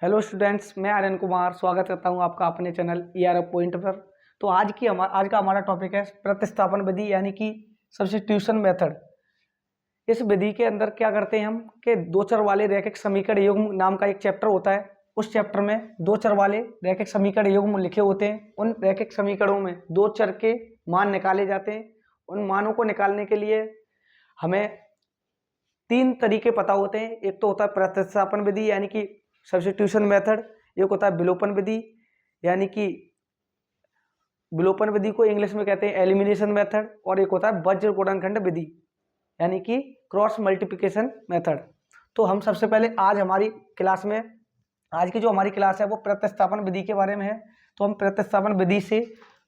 Hello students, मैं आर्यन कुमार स्वागत करता हूं आपका अपने चैनल ईआरएफ पॉइंट पर। तो आज का हमारा टॉपिक है प्रतिस्थापन विधि यानी कि सब्स्टिट्यूशन मेथड। इस विधि के अंदर क्या करते हैं हम कि दो चर वाले रैखिक समीकरण युग्म नाम का एक चैप्टर होता है। उस चैप्टर में दो चर वाले रैखिक समीकरण युग्म लिखे होते हैं। उन रैखिक समीकरणों में दो चर के मान निकाले जाते हैं। उन मानों को निकालने के लिए हमें तीन तरीके पता होते हैं। एक तो होता है प्रतिस्थापन विधि यानी कि सब्स्टिट्यूशन मेथड, एक होता है विलोपन विधि यानी कि विलोपन विधि को इंग्लिश में कहते हैं एलिमिनेशन मेथड, और एक होता है वज्र गुणनखंड विधि यानी कि क्रॉस मल्टीप्लिकेशन मेथड। तो हम सबसे पहले आज की जो हमारी क्लास है वो प्रतिस्थापन विधि के बारे में है। तो हम प्रतिस्थापन विधि से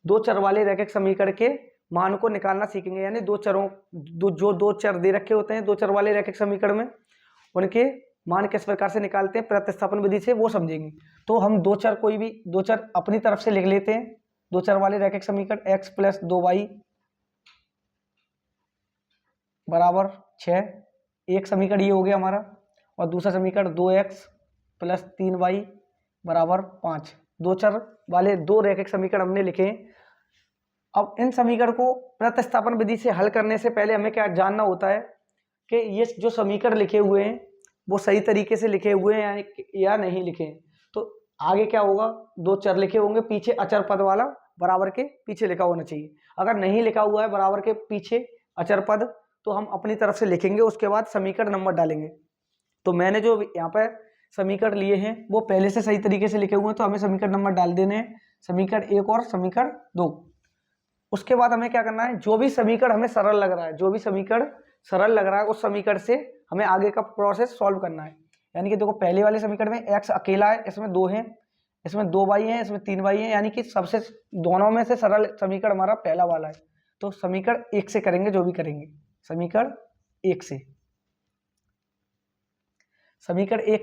दो चर वाले रैखिक समीकरण के मान को निकालना सीखेंगे। यानी दो चर दे रखे होते हैं दो चर वाले रैखिक समीकरण में, उनके मान किस प्रकार से निकालते हैं प्रतिस्थापन विधि से वो समझेंगे। तो हम दो चर अपनी तरफ से लिख लेते हैं। दो चर वाले रैखिक समीकरण x प्लस 2y बराबर 6, एक समीकरण ये हो गया हमारा, और दूसरा समीकरण 2x प्लस 3y बराबर 5। दो चर वाले दो रैखिक समीकरण हमने लिखे हैं। अब इन समीकरण को प्रतिस्थापन विधि से हल करने से पहले हमें क्या जानना होता है कि ये जो समीकरण लिखे हुए हैं वो सही तरीके से लिखे हुए हैं या नहीं लिखे हैं। तो आगे क्या होगा, दो चर लिखे होंगे, पीछे अचर पद वाला बराबर के पीछे लिखा होना चाहिए। अगर नहीं लिखा हुआ है बराबर के पीछे अचर पद तो हम अपनी तरफ से लिखेंगे, उसके बाद समीकरण नंबर डालेंगे। तो मैंने जो यहाँ पे समीकरण लिए हैं वो पहले से सही तरीके से लिखे हुए हैं, तो हमें समीकरण नंबर डाल देने हैं, समीकरण 1 और समीकरण 2। उसके बाद हमें क्या करना है, जो भी समीकरण हमें सरल लग रहा है उस समीकरण से हमें आगे का प्रोसेस सॉल्व करना है। यानी कि देखो पहले वाले समीकरण में x अकेला है, इसमें 2 हैं, इसमें 2y है, इसमें 3y है, यानी कि सबसे दोनों में से सरल समीकरण हमारा पहला वाला है। तो समीकरण 1 से करेंगे जो भी करेंगे, समीकरण 1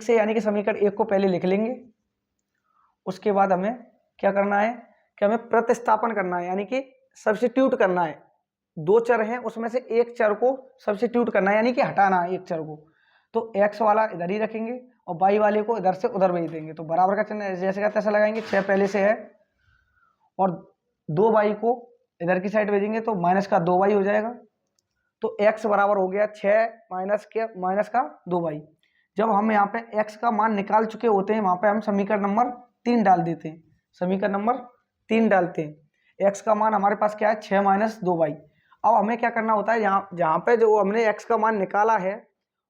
से यानी कि समीकरण 1 को पहले लिख लेंगे। उसके बाद हमें क्या करना है कि हमें प्रतिस्थापन करना है, यानी कि सब्स्टिट्यूट करना है। दो चर हैं उसमें से एक चर को सब्स्टिट्यूट करना है, यानी कि हटाना है एक चर को। तो x वाला इधर ही रखेंगे और y वाले को इधर से उधर भेज देंगे। तो बराबर का चिन्ह जैसे का तैसा लगाएंगे, 6 पहले से है और 2y को इधर की साइड भेजेंगे तो माइनस का 2y हो जाएगा। तो x बराबर हो गया 6 माइनस का 2y। जब हम यहाँ पे x का मान निकाल चुके होते हैं वहां पे हम समीकरण नंबर 3 डाल देते हैं। समीकरण नंबर 3 डालते हैं, x का मान हमारे पास क्या है 6 माइनस 2y। अब हमें क्या करना होता है, जहाँ पे जो हमने x का मान निकाला है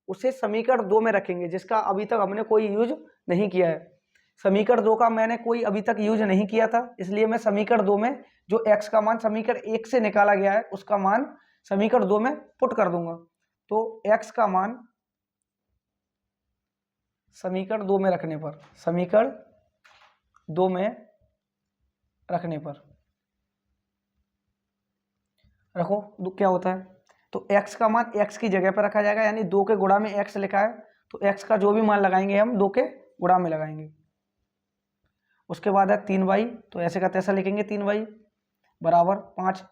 उसे समीकरण 2 में रखेंगे, जिसका अभी तक हमने कोई यूज नहीं किया है। समीकरण 2 का मैंने कोई अभी तक यूज नहीं किया था, इसलिए मैं समीकरण 2 में जो x का मान समीकरण 1 से निकाला गया है उसका मान समीकरण 2 में पुट कर दूंगा। तो x का मान समीकरण 2 में रखने पर रखो तो क्या होता है, तो x का मान x की जगह पर रखा जाएगा, यानी 2 के गुणा में x लिखा है तो x का जो भी मान लगाएंगे हम 2 के गुणा में लगाएंगे। उसके बाद है 3y, तो ऐसे का तैसा लिखेंगे 3y बराबर 5,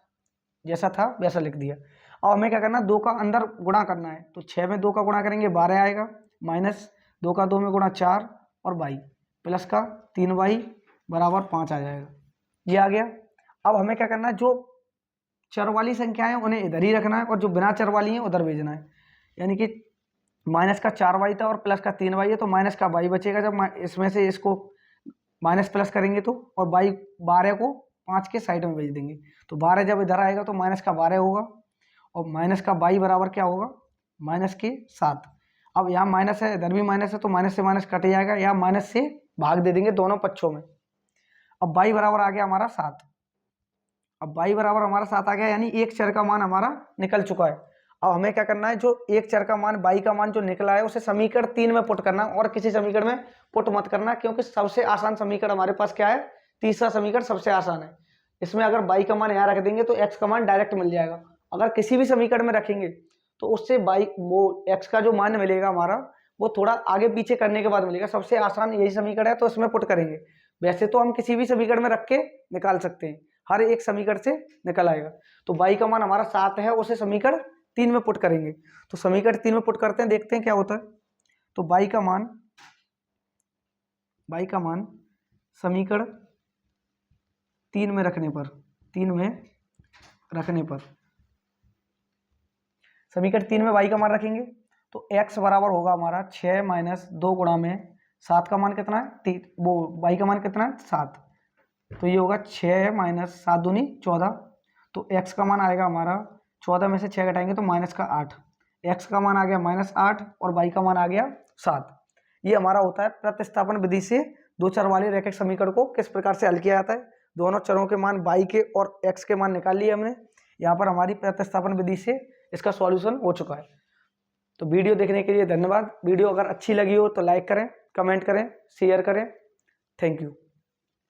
जैसा था वैसा लिख दिया। अब हमें क्या करना, 2 का अंदर गुणा करना है, तो 6 में 2 का गुणा करेंगे 12 आएगा, माइनस 2 का 2 में गुणा 4 और y प्लस का 3y बराबर 5 आ जाएगा। ये आ गया। अब हमें क्या करना है, जो चर वाली संख्या है उन्हें इधर ही रखना है और जो बिना चर वाली है उधर भेजना है। यानी कि माइनस का 4y था और प्लस का 3y है, तो माइनस का y बचेगा जब इसमें से इसको माइनस प्लस करेंगे तो, और y 12 को 5 के साइड में भेज देंगे। तो 12 जब इधर आएगा तो माइनस का 12 होगा और माइनस का y बराबर क्या होगा, माइनस के 7। अब यहाँ माइनस है, इधर भी माइनस है, तो माइनस से माइनस कट जाएगा, यहाँ माइनस से भाग दे देंगे दोनों पक्षों में। अब y बराबर आ गया हमारा 7। अब y बराबर हमारा 7 आ गया, यानी एक चर का मान हमारा निकल चुका है। अब हमें क्या करना है, जो एक चर का मान y का मान जो निकला है उसे समीकरण 3 में पुट करना, और किसी समीकरण में पुट मत करना, क्योंकि सबसे आसान समीकरण हमारे पास क्या है, तीसरा समीकरण सबसे आसान है। इसमें अगर y का मान यहाँ रख देंगे तो x का मान डायरेक्ट मिल जाएगा। अगर किसी भी समीकरण में रखेंगे तो उससे x का जो मान मिलेगा हमारा वो थोड़ा आगे पीछे करने के बाद मिलेगा। सबसे आसान यही समीकरण है तो इसमें पुट करेंगे। वैसे तो हम किसी भी समीकरण में रख के निकाल सकते हैं, हर एक समीकरण से निकल आएगा। तो y का मान हमारा 7 है, उसे समीकरण 3 में पुट करेंगे। तो समीकरण 3 में पुट करते हैं, देखते हैं क्या होता है। तो y का मान y का मान समीकरण 3 में रखने पर समीकरण 3 में y का मान रखेंगे तो x बराबर होगा हमारा 6 माइनस 2 गुणा में 7 का मान कितना है, वो y का मान कितना है 7, तो ये होगा 6 माइनस 7 दूनी 14, तो x का मान आएगा हमारा 14 में से 6 घटाएंगे तो माइनस का 8, x का मान आ गया -8 और y का मान आ गया 7। ये हमारा होता है प्रतिस्थापन विधि से दो चर वाले रैखिक समीकरण को किस प्रकार से हल किया जाता है। दोनों चरों के मान y के और x के मान निकाल लिए हमने, यहाँ पर हमारी प्रतिस्थापन विधि से इसका सॉल्यूशन हो चुका है। तो वीडियो देखने के लिए धन्यवाद। वीडियो अगर अच्छी लगी हो तो लाइक करें, कमेंट करें, शेयर करें। Thank you.